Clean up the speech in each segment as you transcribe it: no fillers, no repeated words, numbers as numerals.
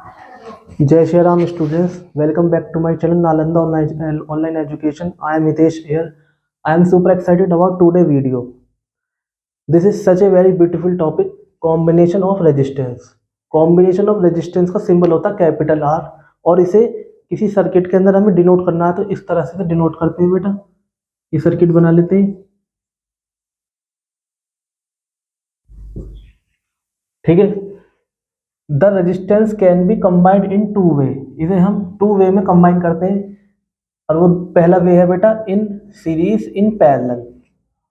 Jai Shri Ram students, welcome back to my channel Nalanda Online Education. I am Hitesh here. I am super excited about today's video. This is such a very beautiful topic, combination of resistance. Combination of resistance का symbol होता है capital R, और इसे किसी circuit के अंदर हमें denote करना है तो इस तरह से डिनोट करते हैं बेटा। ये सर्किट बना लेते हैं, ठीक है। The resistance can be combined in two way, इसे हम टू वे में कंबाइन करते हैं। और वो पहला वे है बेटा इन सीरीज इन पैरेलल।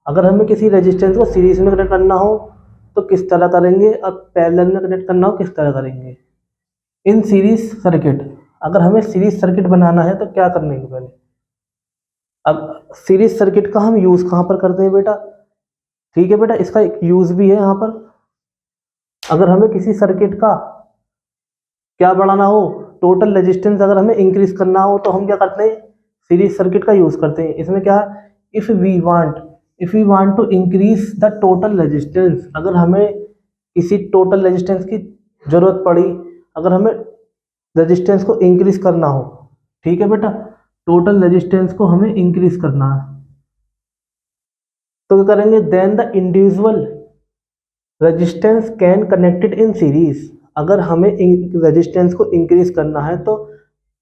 अगर हमें किसी रेजिस्टेंस को सीरीज में कनेक्ट करना हो तो किस तरह करेंगे, और पैरेलल में कनेक्ट करना हो किस तरह करेंगे। इन सीरीज सर्किट, अगर हमें सीरीज सर्किट बनाना है तो क्या करने के पहले, अब सीरीज सर्किट का हम यूज कहाँ पर करते हैं बेटा, ठीक है बेटा, इसका एक यूज भी है यहाँ पर। अगर हमें किसी सर्किट का क्या बढ़ाना हो, टोटल रेजिस्टेंस अगर हमें इंक्रीज करना हो तो हम क्या करते हैं, सीरीज सर्किट का यूज करते हैं। इसमें क्या, if we want to increase the total resistance, अगर हमें किसी टोटल रेजिस्टेंस की जरूरत पड़ी, अगर हमें रेजिस्टेंस को इंक्रीज करना हो, ठीक है बेटा, टोटल रेजिस्टेंस को हमें इंक्रीज करना है तो क्या करेंगे, then the individual resistance can connected in series. अगर हमें रेजिस्टेंस को इंक्रीज करना है तो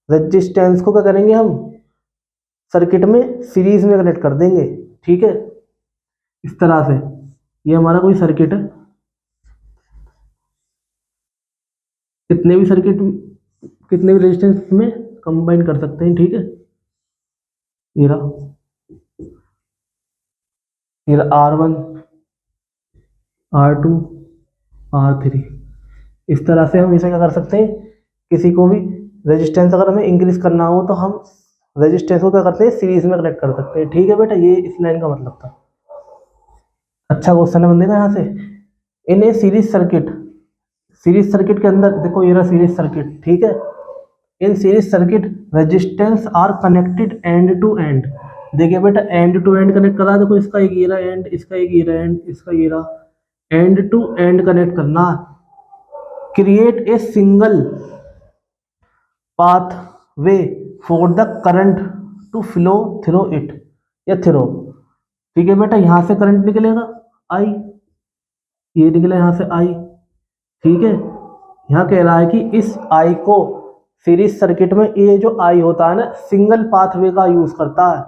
रेजिस्टेंस को क्या करेंगे, हम सर्किट में सीरीज में कनेक्ट कर देंगे, ठीक है। इस तरह से ये हमारा कोई सर्किट है, कितने भी रेजिस्टेंस में कंबाइन कर सकते हैं, ठीक है। ये रहा R1 R2 R3। इस तरह से हम इसे क्या कर सकते हैं, किसी को भी रेजिस्टेंस अगर हमें इंक्रीज करना हो तो हम रेजिस्टेंस को क्या करते हैं, सीरीज में कनेक्ट कर सकते हैं, ठीक है बेटा। ये इस लाइन का मतलब था। अच्छा क्वेश्चन है बंदे का यहाँ से, इन ए सीरीज सर्किट के अंदर देखो, ये रहा सीरीज सर्किट, ठीक है। In series circuit resistance are connected end to end. देखिए बेटा, एंड टू एंड कनेक्ट करा, देखो इसका एक ये रहा एंड, इसका एक ये रहा एंड, इसका ये रहा, एंड टू एंड कनेक्ट करना। Create a single path way for the current to flow through it या थ्रो, ठीक है बेटा। यहां से करंट निकलेगा आई, ये निकला यहां से आई, ठीक है। यहाँ कह रहा है कि इस आई को सीरीज सर्किट में, ये जो आई होता है ना, सिंगल पाथवे का यूज करता है,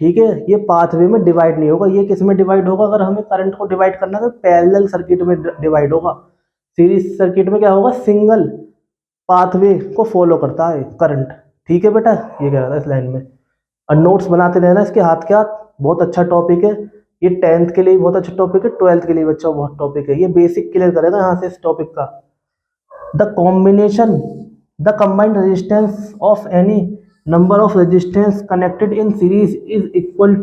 ठीक है। ये पाथवे में डिवाइड नहीं होगा। ये किस में डिवाइड होगा, अगर हमें करंट को डिवाइड करना है तो पैरेलल सर्किट में डिवाइड होगा। सीरीज सर्किट में क्या होगा, सिंगल पाथवे को फॉलो करता है करंट, ठीक है बेटा। ये कह रहा था इस लाइन में। और नोट्स बनाते रहना इसके हाथ के हाथ, बहुत अच्छा टॉपिक है ये। 10th के लिए बहुत अच्छा टॉपिक है, 12th के लिए बच्चों बहुत टॉपिक है ये। बेसिक क्लियर करेगा यहाँ से इस टॉपिक का। The combined resistance of any number of resistance connected in series is equal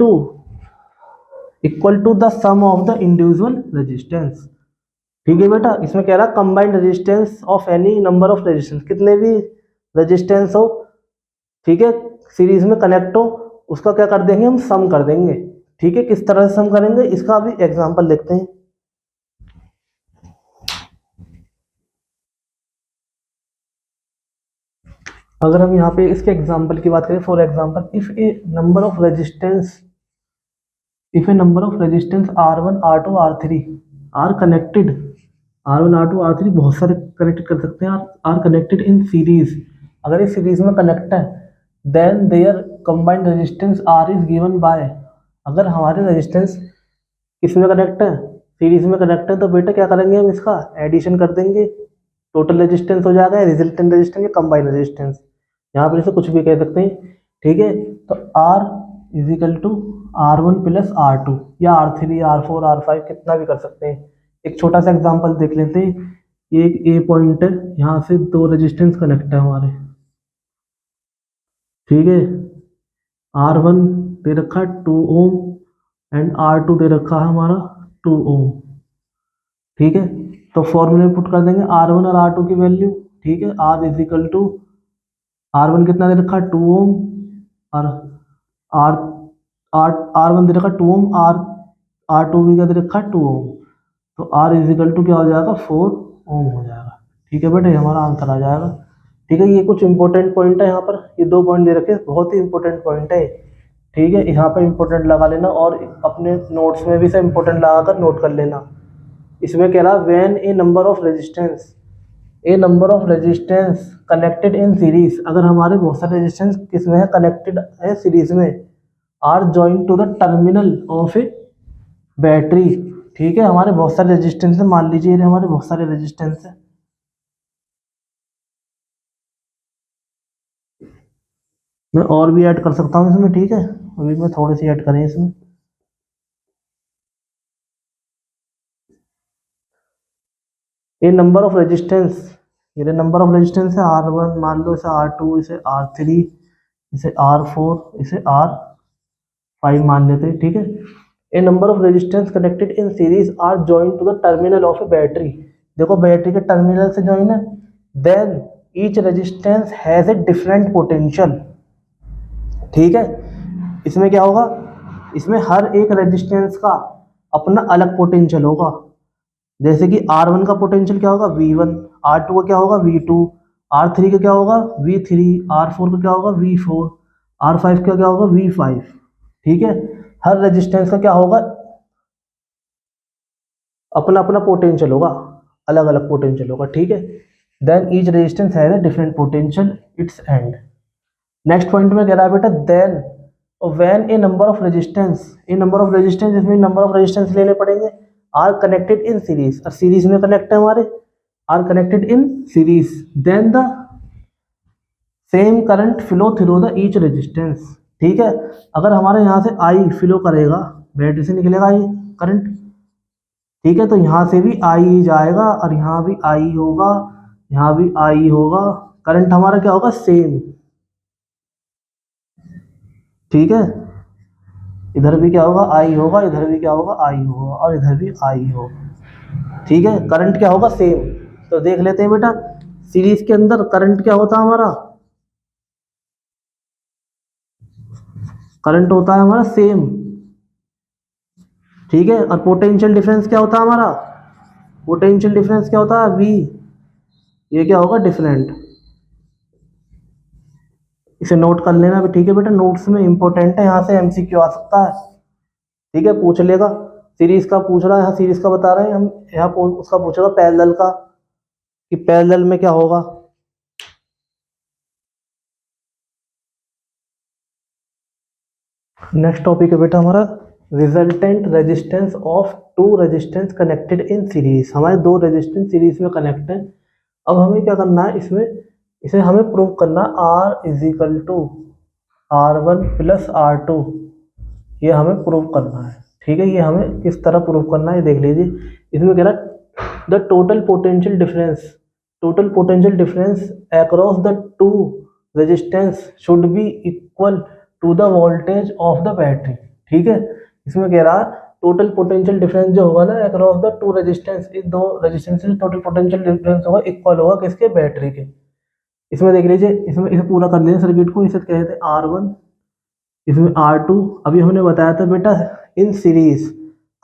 to the sum of the individual resistance, ठीक है बेटा। इसमें कह रहा combined resistance of any number of resistance, कितने भी रेजिस्टेंस हो, ठीक है, सीरीज में कनेक्ट हो, उसका क्या कर देंगे, हम सम कर देंगे, ठीक है। किस तरह से सम करेंगे, इसका भी एग्जांपल देखते हैं। अगर हम यहाँ पे इसके एग्जांपल की बात करें, for example if a number of resistance R1 R2 R3 are connected, R1 R2 R3 बहुत सारे कनेक्ट कर सकते हैं, आर कनेक्टेड इन सीरीज, अगर ये सीरीज में कनेक्ट है, then their combined resistance R is given by, अगर हमारे रेजिस्टेंस किसमें कनेक्ट है, सीरीज में कनेक्ट है, तो बेटा क्या करेंगे, हम इसका एडिशन कर देंगे, टोटल रेजिस्टेंस हो जाएगा, रिजल्टेंट रेजिस्टेंस या कंबाइंड रेजिस्टेंस, यहाँ पर इसे कुछ भी कह सकते हैं, ठीक है। तो R is equal to R1 plus R2 या R3 R4 R5 कितना भी कर सकते हैं। एक छोटा सा एग्जांपल देख लेते हैं। ये एक ए पॉइंट है, यहाँ से दो रेजिस्टेंस कनेक्ट है हमारे, ठीक है। R1 दे रखा है 2 ओम एंड R2 दे रखा है हमारा 2 ओम, ठीक है। तो फॉर्मूले में पुट कर देंगे R1 और R2 की वैल्यू, ठीक है। R is equal to, R1 कितना दे रखा है 2 ओम, और R R1 दे रखा 2 ओम, R2 भी क्या दे रखा 2 ओम, तो R इज इक्वल टू क्या हो जाएगा 4 ओम हो जाएगा, ठीक है बेटा। ये हमारा आंसर आ जाएगा। ठीक है, ये कुछ इंपॉर्टेंट पॉइंट है यहाँ पर, ये 2 पॉइंट दे रखे हैं, बहुत ही इंपॉर्टेंट पॉइंट है। ठीक है, यहाँ पर इंपॉर्टेंट लगा लेना और अपने नोट्स में भी से इंपॉर्टेंट लगा कर नोट कर लेना। इसमें कह रहा when a number of resistance connected in series, अगर हमारे बहुत सारे रेजिस्टेंस किसमें है, कनेक्टेड है सीरीज में, are joint to the terminal of a battery. ठीक है, हमारे बहुत सारे रेजिस्टेंस है, मान लीजिए ये हमारे बहुत सारे रेजिस्टेंस है। मैं और भी ऐड कर सकता हूँ इसमें, ठीक है, अभी मैं थोड़ी सी ऐड करें इसमें। ये नंबर ऑफ रेजिस्टेंस, ये नंबर ऑफ रेजिस्टेंस है R1, मान लो इसे R2, इसे R3, इसे R4, इसे R5 मान लेते हैं। ठीक है, a number of resistance connected in series are joint to the terminal of a battery. देखो बैटरी के टर्मिनल से जॉइन है, then each resistance has a different potential. ठीक है, इसमें क्या होगा, इसमें हर एक रेजिस्टेंस का अपना अलग पोटेंशियल होगा। जैसे कि R1 का पोटेंशियल क्या होगा V1, R2 का क्या होगा V2, R3 का क्या होगा V3, R4 का क्या होगा V4, R5 का क्या होगा V5। ठीक है, हर रेजिस्टेंस का क्या होगा, अपना अपना पोटेंशियल होगा, अलग अलग पोटेंशियल होगा। ठीक है, then each resistance has a different potential its end. Next point में कह रहा है बेटा then when a number of resistance, a number of resistance, इसमें नंबर ऑफ रेजिस्टेंस लेने पड़ेंगे, आर कनेक्टेड इन सीरीज, और सीरीज में कनेक्ट है हमारे, are connected in series, then the same current flow through the each resistance. ठीक है, अगर हमारे यहाँ से आई फ्लो करेगा, बैटरी से निकलेगा आई करंट। ठीक है, तो यहाँ से भी आई जाएगा और यहाँ भी आई होगा, यहाँ भी आई होगा, करंट हमारा क्या होगा सेम। ठीक है, इधर भी क्या होगा आई होगा, इधर भी क्या होगा आई होगा, और इधर भी आई होगा। ठीक है, करंट क्या होगा सेम। तो देख लेते हैं बेटा, सीरीज के अंदर करंट क्या होता है हमारा, करंट होता है हमारा सेम। ठीक है, और पोटेंशियल डिफरेंस क्या होता है हमारा, पोटेंशियल डिफरेंस क्या होता है V, ये क्या होगा डिफरेंट। इसे नोट कर लेना भी, ठीक है बेटा, नोट्स में इंपॉर्टेंट है, यहाँ से MCQ आ सकता है। ठीक है, पूछ लेगा, सीरीज का पूछ रहा है, यहाँ सीरीज का बता रहे हैं हम, यहाँ उसका पूछेगा पैरेलल का, कि पैरेलल में क्या होगा। नेक्स्ट टॉपिक है बेटा हमारा resultant resistance of two resistance connected in series. हमारे दो रेजिस्टेंस सीरीज में कनेक्ट हैं, अब हमें क्या करना है इसमें, इसे हमें प्रूव करना R is equal to R1 plus R2, ये हमें प्रूव करना है। ठीक है, ये हमें किस तरह प्रूव करना है ये देख लीजिए। इसमें कह रहा the total potential difference across the two resistance should be equal to the voltage of the battery. ठीक है, इसमें कह रहा टोटल पोटेंशियल डिफरेंस जो होगा ना अक्रॉस द टू रेजिस्टेंस, इस दो रेजिस्टेंस से टोटल पोटेंशियल डिफरेंस होगा इक्वल होगा किसके, बैटरी के। इसमें देख लीजिए, इसमें इसे पूरा कर लीजिए सर्किट को, इसे कहते हैं R1, इसमें R2। अभी हमने बताया था बेटा इन सीरीज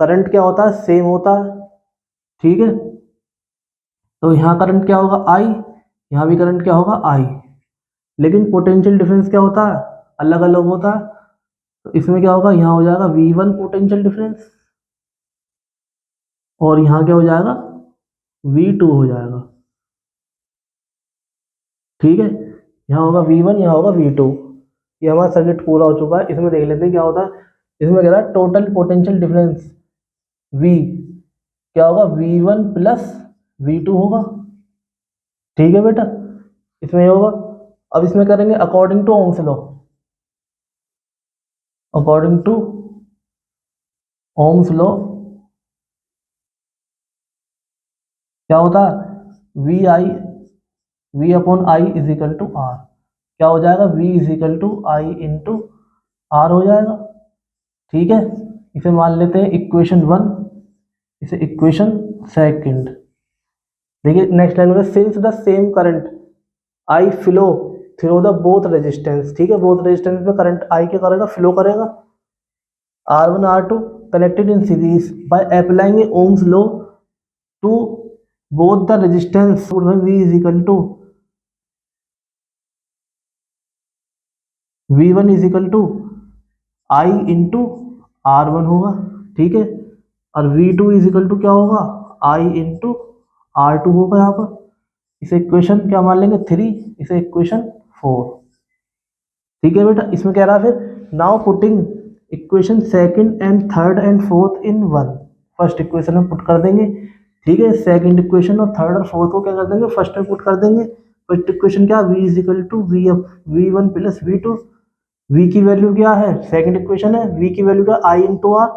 करंट क्या होता है सेम होता है। ठीक है, तो यहाँ करंट क्या होगा I, यहाँ भी करंट क्या होगा I, लेकिन पोटेंशियल डिफरेंस क्या होता है अलग अलग होता है। तो इसमें क्या होगा, यहाँ हो जाएगा V1 पोटेंशियल डिफरेंस, और यहाँ क्या हो जाएगा V2 हो जाएगा। ठीक है, यहाँ होगा V1, यहाँ होगा V2। ये हमारा सर्किट पूरा हो चुका है। इसमें देख लेते हैं क्या होता है। इसमें कह रहा है टोटल पोटेंशियल डिफरेंस V क्या होगा V1 प्लस V2 होगा। ठीक है बेटा, इसमें होगा। अब इसमें करेंगे according to Ohm's law, according to Ohm's law क्या होता है V upon I is equal to R, क्या हो जाएगा V is equal to I into R हो जाएगा। ठीक है, इसे मान लेते हैं इक्वेशन 1, इसे इक्वेशन सेकंड। देखिए नेक्स्ट लाइन में since the same current I flow through the both resistance. ठीक है, बोथ रेजिस्टेंस में करंट आई क्या करेगा फ्लो करेगा, R1 R2 connected in series by applying Ohm's law to both the resistance V is equal to V1 is equal to I into R1 होगा, ठीक है। और V2 इज इक्वल टू क्या होगा, आई into R2 होगा यहाँ पर। इसे इक्वेशन क्या मान लेंगे 3, इसे इक्वेशन 4, ठीक है बेटा। इसमें कह रहा है फिर now putting equation second and third and fourth in one, first equation में पुट कर देंगे, ठीक है। सेकंड इक्वेशन और थर्ड और फोर्थ को क्या कर देंगे, फर्स्ट में पुट कर देंगे। फर्स्ट इक्वेशन क्या, v is equal to V1 plus V2। v की वैल्यू क्या है, सेकंड इक्वेशन है, v की वैल्यू क्या, i इंटू आर,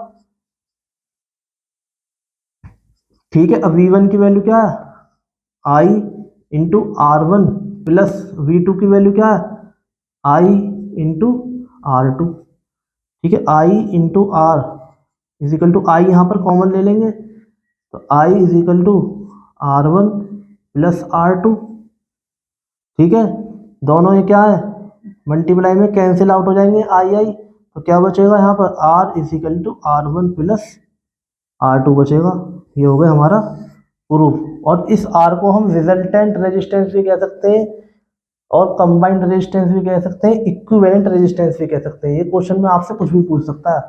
ठीक है। अब V1 की वैल्यू क्या है, i into R1 plus V2 की वैल्यू क्या है, i इंटू R2, ठीक है। i into R is equal to, I यहाँ पर कॉमन ले लेंगे तो i is equal to R1 plus R2, ठीक है। दोनों ये क्या है, मल्टीप्लाई में कैंसिल आउट हो जाएंगे आई, तो क्या बचेगा यहाँ पर, r is equal to R1 plus R2 बचेगा। ये हो गया हमारा प्रूफ। और इस R को हम रिजल्टेंट रेजिस्टेंस भी कह सकते हैं और कंबाइंड रेजिस्टेंस भी कह सकते हैं, इक्विवेलेंट रेजिस्टेंस भी कह सकते हैं। ये क्वेश्चन में आपसे कुछ भी पूछ सकता है,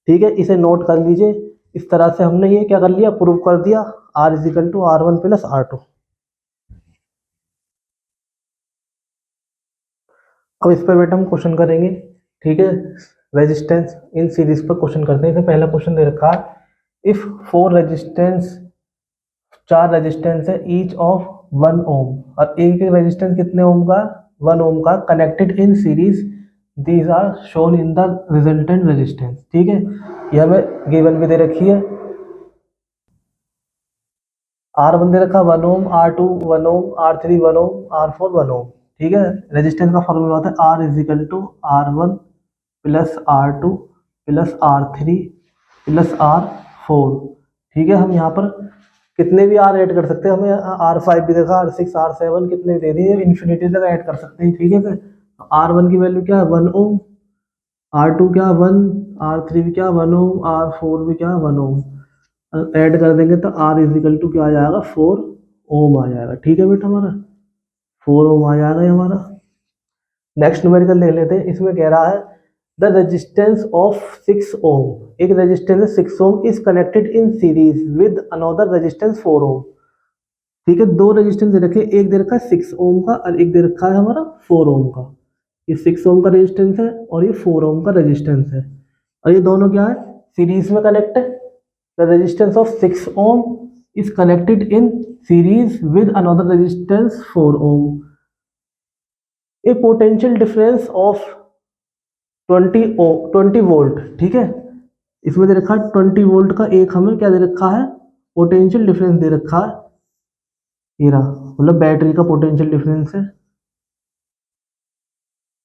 ठीक है। इसे नोट कर लीजिए। इस तरह से हमने ये क्या कर लिया, प्रूव कर दिया, R is equal to R1 plus R2। अब इस पर बेटा हम क्वेश्चन करेंगे, ठीक है। रेजिस्टेंस इन सीरीज पर क्वेश्चन करते हैं। पहला क्वेश्चन दे रखा है, इफ 4 रेजिस्टेंस है ईच ऑफ 1 ओम, और एक एक रेजिस्टेंस कितने ओम का, 1 ओम का, connected in series, these are shown in the resultant resistance, ठीक है। ये हमें गिवन भी दे रखी है, R1 दे रखा 1 ओम, R2 1 ओम, R3 1 ओम, R4 1 ओम, ठीक है। रेजिस्टेंस का फॉर्मूला होता है R is equal to R1 plus R2 plus R3 plus R4, ठीक है। हम यहाँ पर कितने भी R ऐड कर सकते हैं, हमें R5 भी देखा, R6 R7 कितने भी दे दिए, इन्फिनिटी तक ऐड कर सकते हैं, ठीक है। फिर R1 की वैल्यू क्या है 1 ओम, R2 क्या 1, R3 भी क्या 1 ओम, R4 भी क्या 1 ओम, ऐड कर देंगे तो R इज इक्वल टू क्या आ जाएगा 4 ओम आ जाएगा, ठीक है बेटा। हमारा 4 ओम आ जाएगा ये हमारा। नेक्स्ट न्यूमेरिकल देख लेते हैं। इसमें कह रहा है द रेजिस्टेंस ऑफ 6 ओम, एक रेजिस्टेंस है 6 ohm is connected in series with another resistance 4 ohm, ठीक है। दो रेजिस्टेंस दे रखे, एक दे रखा है 6 ओम का और एक दे रखा है हमारा 4 ओम का। ये 6 ओम का रेजिस्टेंस है और ये 4 ओम का रेजिस्टेंस है, और ये दोनों क्या है, सीरीज में कनेक्ट है। The resistance of 6 ohm is connected in series with another resistance 4 ohm. A potential difference of 20 volt, ठीक है। इसमें दे रखा है 20 वोल्ट का, एक हमें क्या दे रखा है, पोटेंशियल डिफरेंस दे रखा है, ये रहा, मतलब बैटरी का पोटेंशियल डिफरेंस है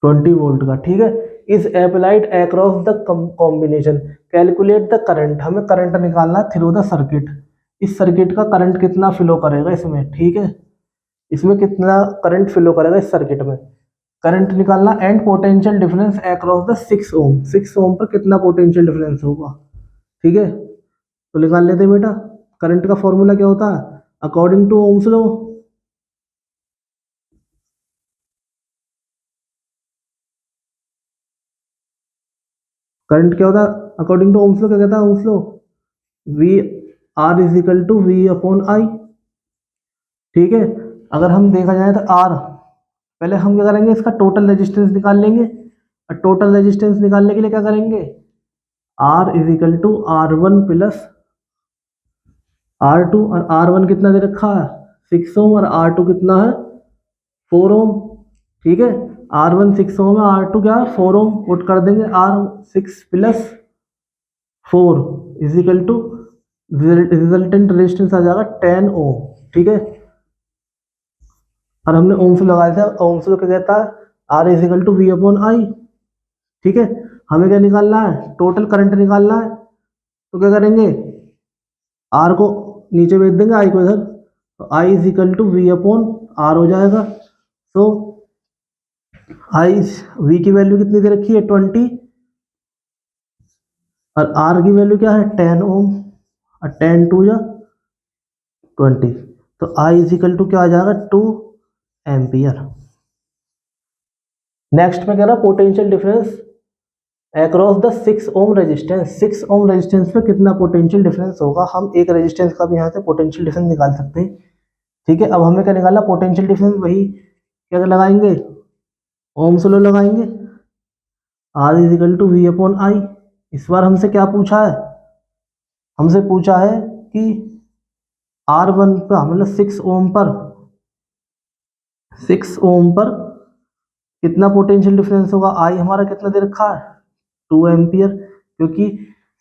20 वोल्ट का, ठीक है। Is applied across the combination, calculate the current, हमें करंट निकालना है थ्रू द सर्किट। इस सर्किट का करंट कितना फ्लो करेगा इसमें, ठीक है। इसमें कितना करंट फ्लो करेगा इस सर्किट में, करंट निकालना। And potential difference across the 6 ओम, 6 ओम पर कितना पोटेंशियल डिफरेंस होगा, ठीक है। तो निकाल लेते हैं बेटा। करंट का फॉर्मूला क्या होता है, according to Ohm's law, current क्या होता है अकॉर्डिंग टू ओम्स लॉ, क्या कहता है Ohm's law, V R is equal to V upon I, ठीक है। अगर हम देखा जाए तो आर, पहले हम क्या करेंगे, इसका टोटल रेजिस्टेंस निकाल लेंगे, और टोटल रेजिस्टेंस निकालने के लिए क्या करेंगे, R is equal to R1 plus R2, और R1 कितना दे रखा है 6 ओम और R2 कितना है 4 ओम, ठीक है। R1 6 ओम है, R2 क्या है 4 ओम, पुट कर देंगे, R6 plus 4 is equal to resultant resistance आ जाएगा 10 ओम, ठीक है। और हमने ओम से लगाया था, ओम से तो क्या कहता है R is equal to V upon I, ठीक है। हमें क्या निकालना है, टोटल करंट निकालना है, तो क्या करेंगे, आर को नीचे भेज देंगे, आई को इधर, तो I is equal to V upon R हो जाएगा। तो आई, वी की वैल्यू कितनी दे रखी है 20, और आर की वैल्यू क्या है 10 ओम, और 10 टू या 20, तो आई इज इक्वल टू क्या आ जाएगा 2 एम्पियर। नेक्स्ट में कह रहा potential difference across the 6 ohm resistance. 6 ohm resistance में कितना पोटेंशियल डिफरेंस होगा, हम एक रेजिस्टेंस का भी यहाँ से पोटेंशियल डिफरेंस निकाल सकते हैं। ठीक है, अब हमें क्या निकालना, पोटेंशियल डिफरेंस, वही क्या लगाएंगे, ओम्स लॉ लगाएंगे, R is equal to V upon I. इस बार हमसे क्या पूछा है, हमसे पूछा है कि R1 पर मतलब 6 ओम पर कितना पोटेंशियल डिफरेंस होगा। आई हमारा कितना दे रखा है, 2 एम्पियर, क्योंकि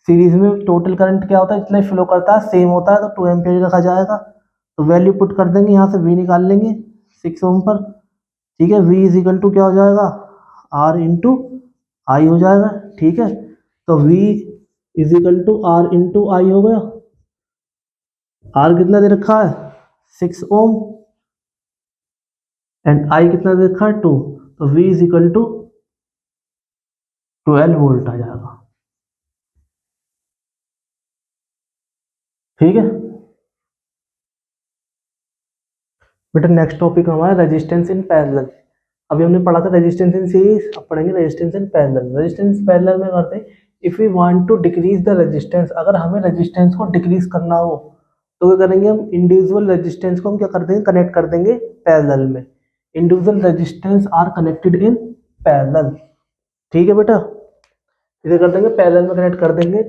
सीरीज में टोटल करंट क्या होता है, जितना फ्लो करता है सेम होता है, तो 2 एम्पियर रखा जाएगा। तो वैल्यू पुट कर देंगे, यहाँ से V निकाल लेंगे 6 ओम पर। ठीक है, V इज इक्वल टू क्या हो जाएगा, R इंटू आई हो जाएगा। ठीक है, तो V is equal to R into I हो गया। R कितना दे रखा है, 6 ओम, एंड आई कितना दे रखा है, 2। तो V इज इक्वल टू 12 वोल्ट आ जाएगा। ठीक है बेटा, नेक्स्ट टॉपिक हमारा रेजिस्टेंस इन पैरेलल। अभी हमने पढ़ा था रेजिस्टेंस इन सीरीज, अब पढ़ेंगे resistance in parallel. Resistance parallel में करते हैं, if we want to decrease the resistance, अगर हमें रेजिस्टेंस को डिक्रीज करना हो तो क्या करेंगे, हम इंडिविजुअल रेजिस्टेंस को हम क्या कर देंगे, कनेक्ट कर देंगे पैरेलल में। Individual resistance are connected in parallel. ठीक है बेटा, इसे कर देंगे पैरेलल में कनेक्ट कर देंगे।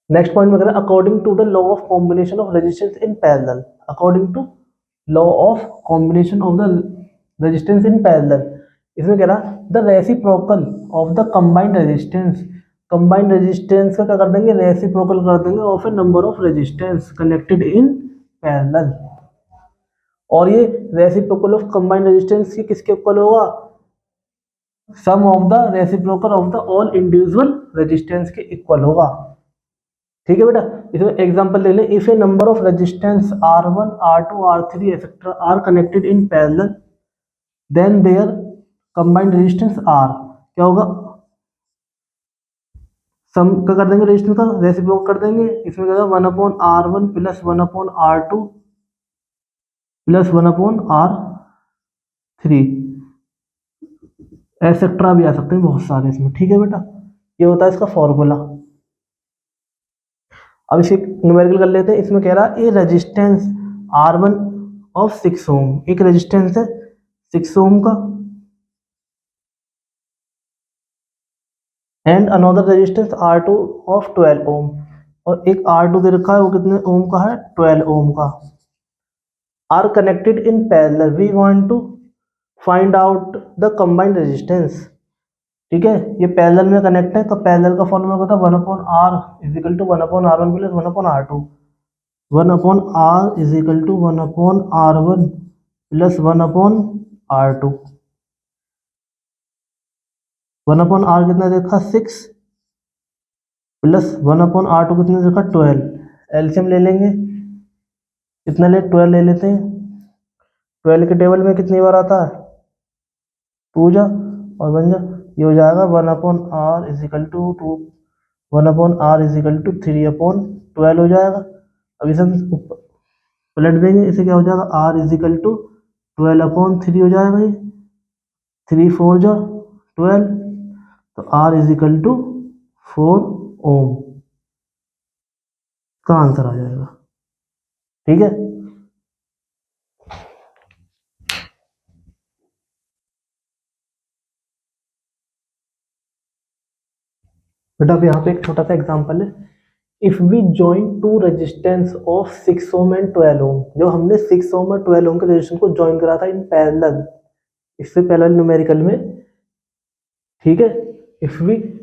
नेक्स्ट पॉइंट में करें, according to the law of combination of resistance in parallel. According to law of combination of the resistance in parallel, इसमें कह रहा the reciprocal of the combined resistance. Combined resistance का क्या कर देंगे, रेसिप्रोकल कर देंगे of a number of resistance connected in parallel. और ये रेसिप्रोकल ऑफ कंबाइंड रेजिस्टेंस ये किसके इक्वल होगा, sum of the reciprocal of the all individual resistance के इक्वल होगा। ठीक है बेटा, इसमें एग्जांपल ले लें, if a number of resistance R1 R2 R3 etcetera are connected in parallel, then their combined resistance R क्या होगा, सम का कर देंगे, रेजिस्टेंस का रेसिप्रोकल कर देंगे। इसमें क्या होगा, 1/R1 plus 1/R2 plus 1/R3 etcetera भी आ सकते हैं बहुत सारे इसमें। ठीक है बेटा, ये होता है इसका फॉर्मूला। अब इसे न्यूमेरिकल कर लेते हैं। इसमें कह रहा है ए रेजिस्टेंस R1 ऑफ 6 ओम, एक रेजिस्टेंस है 6 ओम का, and another resistance R2 of 12 ओम, और एक R2 दे रखा है, वो कितने ओम का है, 12 ओम का। Are connected in parallel, we want to find out the combined resistance. ठीक है, ये पैरेलल में कनेक्ट है, तो पैरेलल का फॉर्मूला होता है 1/R is equal to 1/R1 plus 1/R2। 1/R is equal to 1/R1 plus 1/R2। 1/R कितना देखा, 6 प्लस 1/R2 कितना देखा, 12। एलसीएम ले लेंगे, कितना ले, 12 ले लेते हैं। 12 के टेबल में कितनी बार आता है, 2 जा और 1 जा, ये हो जाएगा 1/R is equal to 2, 1/R is equal to 3/12 हो जाएगा। अब इसे हम पलट देंगे, इसे क्या हो जाएगा, R इज इक्वल टू 12/3 हो जाएगा, ये 3 4 जा 12, तो R इज इक्वल टू 4 ओम का आंसर आ जाएगा। ठीक है, बेटा अब यहाँ पे एक छोटा सा एग्जांपल है। If we join two resistance of 6 ohm and 12 ohm, जो हमने 6 ओम और 12 ओम के रेजिस्टेंस को ज्वाइन करा था इन पैरेलल, इससे पैरेलल न्यूमेरिकल में। ठीक है, if we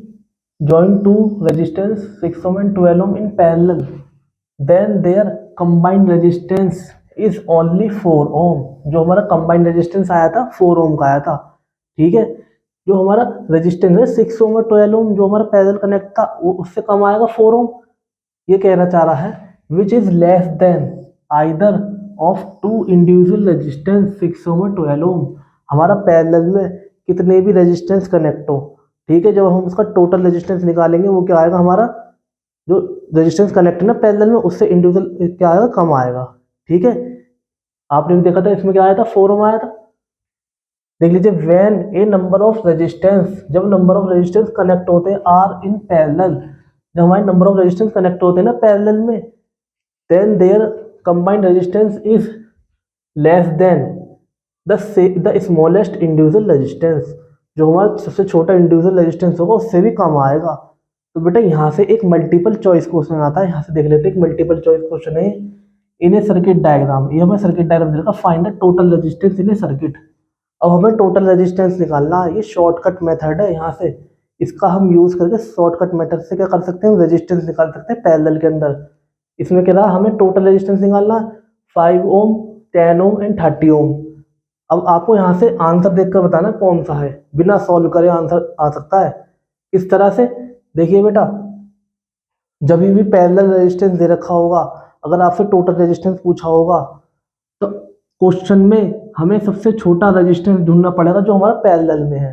join two resistance 6 ohm and 12 ohm in parallel, then their combined resistance is only 4 ohm। जो हमारा combined resistance आया था 4 ohm का आया था। ठीक है, जो हमारा resistance है 6 ohm और 12 ohm जो हमारा पैरेलल कनेक्ट था, वो उससे कम आएगा 4 ohm। ये कहना चाह रहा है which is less than either of two individual resistance 6 ohm और 12 ohm। हमारा पैरेलल में कितने भी रेजिस्टेंस कनेक्ट हो, ठीक है, जब हम उसका टोटल रेजिस्टेंस निकालेंगे वो क्या आएगा, हमारा जो रेजिस्टेंस कनेक्ट है ना पैरेलल में, उससे इंडिविजुअल क्या आएगा, कम आएगा। ठीक है, आपने भी देखा था इसमें क्या आया था, 4 ओम आया था। देख लीजिए, when a number of resistance, जब नंबर ऑफ रेजिस्टेंस कनेक्ट होते हैं आर इन पैरेलल, जब हमारे नंबर ऑफ रेजिस्टेंस कनेक्ट होते हैं ना पैरेलल में, then their combined resistance is less than the smallest individual resistance, जो हमारा सबसे छोटा इंडिविजुअल रेजिस्टेंस होगा उससे भी कम आएगा। तो बेटा यहाँ से एक मल्टीपल चॉइस क्वेश्चन आता है, यहाँ से देख लेते हैं। एक मल्टीपल चॉइस क्वेश्चन है, इन ए सर्किट डायग्राम, ये हमें सर्किट डायग्राम दे रखा, find the total resistance in A circuit. अब हमें टोटल रेजिस्टेंस निकालना है, ये शॉर्टकट मेथड है। यहाँ से इसका हम यूज करके शॉर्टकट मेथड से क्या कर सकते हैं, रेजिस्टेंस निकाल सकते हैं पैरेलल के अंदर। इसमें क्या रहा, हमें टोटल रेजिस्टेंस निकालना 5 ओम, 10 ओम एंड 30 ओम। अब आपको यहाँ से आंसर देखकर बताना कौन सा है, बिना सॉल्व करे आंसर आ सकता है। इस तरह से देखिए बेटा, जब भी पैरेलल रेजिस्टेंस दे रखा होगा, अगर आपसे टोटल रेजिस्टेंस पूछा होगा, तो क्वेश्चन में हमें सबसे छोटा रेजिस्टेंस ढूंढना पड़ेगा जो हमारा पैरेलल में है।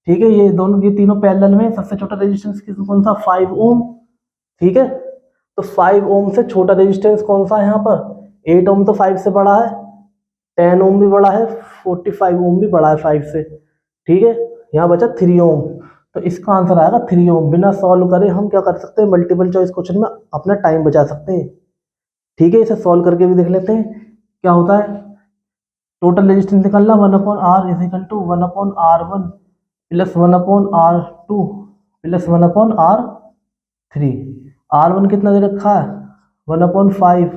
ठीक है, ये दोनों, ये तीनों पैरेलल में, सबसे छोटा रेजिस्टेंस कौन सा, 5 ओम। ठीक है, तो 5 ओम से छोटा रेजिस्टेंस कौन सा है यहाँ पर, 8 ओम तो 5 से बड़ा है, 10 ओम भी बड़ा है, 45 ओम भी बड़ा है 5 से। ठीक है, यहाँ बचा 3 ओम, तो इसका आंसर आएगा 3 ओम। बिना सॉल्व करे हम क्या कर सकते हैं, मल्टीपल चॉइस क्वेश्चन में अपना टाइम बचा सकते हैं। ठीक है, इसे सॉल्व करके भी देख लेते हैं क्या होता है। टोटल रेजिस्टेंस निकालना 1/r is equal to 1/r1 plus 1/r2 plus 1/r3। R1 कितना दे रखा है, 1/5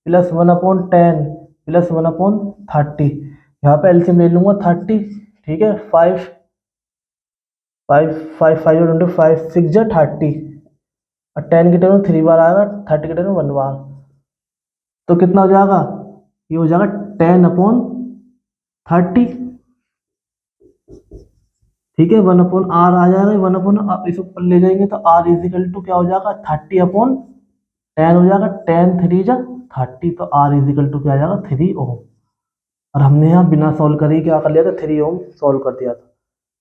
प्लस 1/10 प्लस 1/30। यहाँ पे एलसीएम ले लूंगा 30। ठीक है, 5 5 5 5 इंटू 5 6 जा 30, और 10 की टर्म 3 बार आएगा, 30 की टर्म 1 बार, तो कितना हो जाएगा, ये हो जाएगा 10/30। ठीक है, 1/r आ जाएगा, 1 इस ऊपर ले जाएंगे तो r इज इक्वल टू क्या हो जाएगा, 30/10 हो जाएगा, 10 3 जा 30, तो r इज इक्वल टू क्या आ जाएगा, 3 ओम। और हमने यहाँ बिना सॉल्व करे ही क्या कर लिया था, 3 ओम सॉल्व कर दिया था।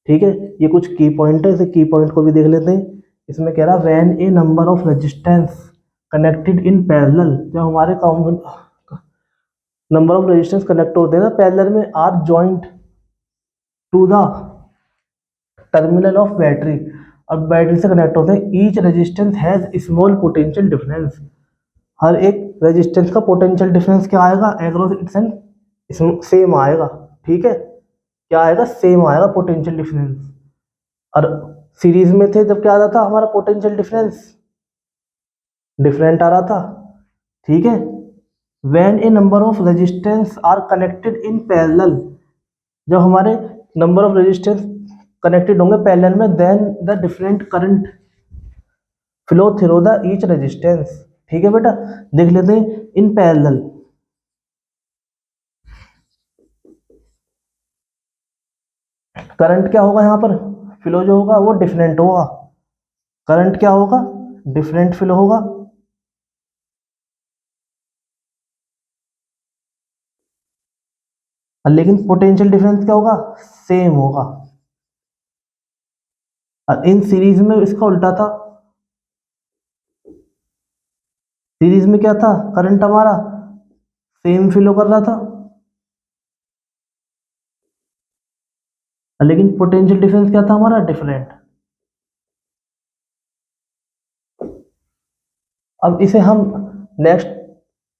ठीक है, ये कुछ की पॉइंट है, इसे की पॉइंट को भी देख लेते हैं। इसमें कह रहा है when a number of resistance connected in parallel, जब हमारे नंबर ऑफ रेजिस्टेंस कनेक्ट होते हैं ना पैरेलल में, are joint to the terminal of battery, अब बैटरी से कनेक्ट होते हैं, each resistance has small potential difference, हर एक रेजिस्टेंस का पोटेंशियल डिफरेंस क्या आएगा, एग्रोस इट्स एंड सेम आएगा। ठीक है, क्या आएगा, सेम आएगा पोटेंशियल डिफरेंस। और सीरीज में थे जब क्या आ रहा था हमारा पोटेंशियल डिफरेंस, डिफरेंट आ रहा था। ठीक है, when a number of resistance are connected in parallel, जब हमारे नंबर ऑफ रेजिस्टेंस कनेक्टेड होंगे पैरेलल में, then the different current flow through the each resistance. ठीक है बेटा, देख लेते हैं इन पैरेलल। करंट क्या होगा यहाँ पर, फ्लो जो होगा वो डिफरेंट होगा, करंट क्या होगा, डिफरेंट फ्लो होगा। लेकिन पोटेंशियल डिफरेंस क्या होगा, सेम होगा। और इन सीरीज में इसका उल्टा था, सीरीज में क्या था, करंट हमारा सेम फ्लो कर रहा था, लेकिन पोटेंशियल डिफरेंस क्या था हमारा, डिफरेंट। अब इसे हम नेक्स्ट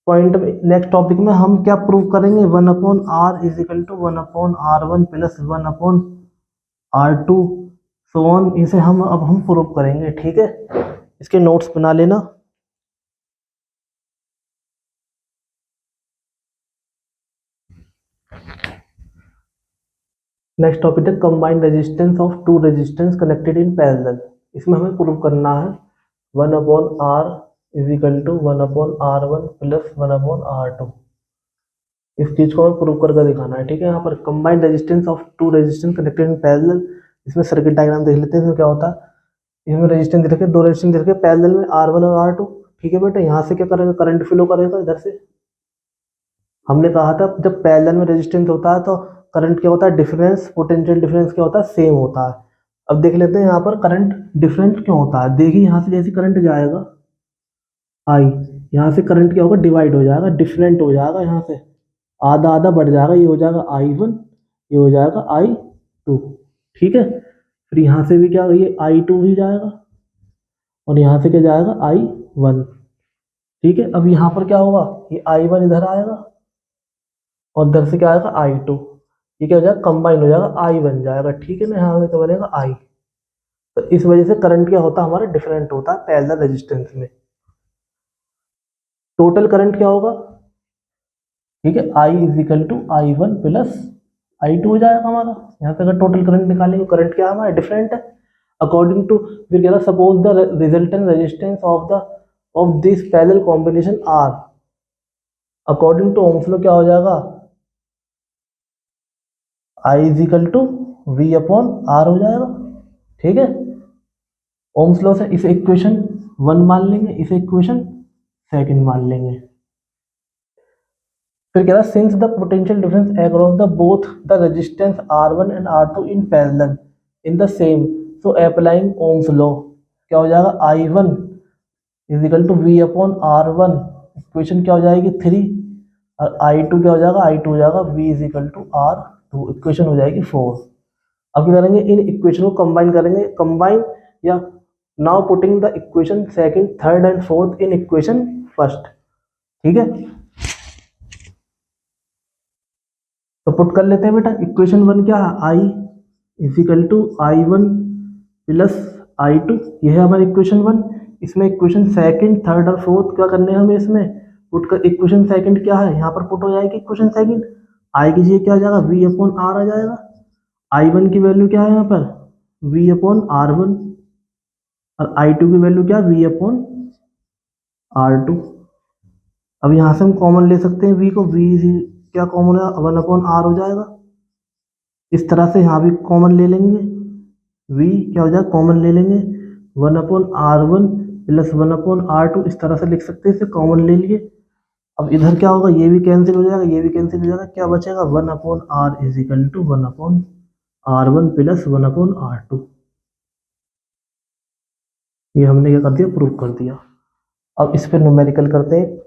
पॉइंट में, नेक्स्ट टॉपिक में हम क्या प्रूव करेंगे, 1/r is equal to 1/r1 plus 1/r2 so on, इसे हम अब हम प्रूव करेंगे। ठीक है, इसके नोट्स बना लेना। नेक्स्ट टॉपिक है combined resistance of two resistance connected in parallel. इसमें हमें प्रूव करना है 1/r is equal to 1/r1 plus 1/r2। इस चीज को हमें प्रूव करके दिखाना है। ठीक है, यहाँ पर combined resistance of two resistance connected in parallel, इसमें सर्किट डायग्राम देख लेते हैं। इसमें क्या होता है, इसमें रेजिस्टेंस दे रखे, दो रेजिस्टेंस दे रखे पैरेलल में, R1 और R2। ठीक है बेटा, यहाँ से क्या करेगा, करंट फ्लो करेगा इधर से। हमने कहा था जब पैरेलल में रेजिस्टेंस होता है तो करंट क्या होता है, डिफरेंस, पोटेंशियल डिफरेंस क्या होता है, सेम होता है। अब देख लेते हैं यहाँ पर करंट डिफरेंट क्यों होता है। देखिए यहाँ से जैसे करंट जाएगा आई, यहाँ से करंट क्या होगा, डिवाइड हो जाएगा, डिफरेंट हो जाएगा, यहाँ से आधा आधा बढ़ जाएगा, ये हो जाएगा I1 ये हो जाएगा I2, ठीक है। फिर यहाँ से भी क्या, ये I2 भी जाएगा और यहाँ से क्या जाएगा I1, ठीक है। अब यहाँ पर क्या होगा, ये I1 इधर आएगा और इधर से क्या आएगा I2, ये क्या हो जाएगा, कंबाइन हो जाएगा, I बन जाएगा, ठीक है ना। यहाँ से क्या बनेगा I। तो इस वजह से करंट क्या होता है हमारा, डिफरेंट होता है पैरेलल रेजिस्टेंस में। टोटल करंट क्या होगा, ठीक है, I is equal to I1 plus I2 हो जाएगा हमारा। यहाँ पे अगर टोटल करंट निकालेंगे, करंट क्या हमारा डिफरेंट है अकॉर्डिंग टू, फिर कह रहा suppose the resultant resistance of this parallel combination R according to Ohm's law क्या हो जाएगा, I is equal to V upon R हो जाएगा, ठीक है। ओम्स लॉ से इसे इक्वेशन 1 मान लेंगे, इसे इक्वेशन 2 मान लेंगे। फिर कह रहा since the potential difference across the both the resistance R1 and R2 in parallel in the same, so applying Ohm's law क्या हो जाएगा, I1 is equal to V upon R1, equation क्या हो जाएगी 3, और I2 क्या हो जाएगा, I2 हो जाएगा V is equal to R2, equation हो जाएगी 4। अब क्या करेंगे, इन इक्वेशन को कंबाइन करेंगे, कंबाइन या now putting the equation second, third and fourth in equation first, ठीक है। तो पुट कर लेते हैं बेटा, इक्वेशन 1 क्या है, I is equal to I1 plus I2, ये है हमारी इक्वेशन 1। इसमें इक्वेशन सेकंड, थर्ड और फोर्थ क्या करने हैं हमें, इसमें पुट कर, इक्वेशन सेकंड क्या है, यहाँ पर पुट हो जाएगी इक्वेशन सेकंड, I की जगह क्या आ जाएगा, V अपॉन R आ जाएगा। I1 की वैल्यू क्या है यहाँ पर, V अपॉन R1, और I2 की वैल्यू क्या है, V अपॉन R2। अब यहाँ से हम कॉमन ले सकते हैं V को, V क्या कॉमन है, 1 अपॉन R हो जाएगा। इस तरह से यहाँ भी कॉमन ले लेंगे, V क्या हो जाएगा, कॉमन ले लेंगे, 1 upon R1 plus 1 upon R2, इस तरह से लिख सकते हैं, इसे कॉमन ले लिए। अब इधर क्या होगा, ये भी कैंसिल हो जाएगा, ये भी कैंसिल हो जाएगा, क्या बचेगा, 1 upon R is equal to 1 upon R1 plus 1 upon R2। ये हमने क्या कर दिया, प्रूव कर दिया। अब इस पर न्यूमेरिकल करते हैं।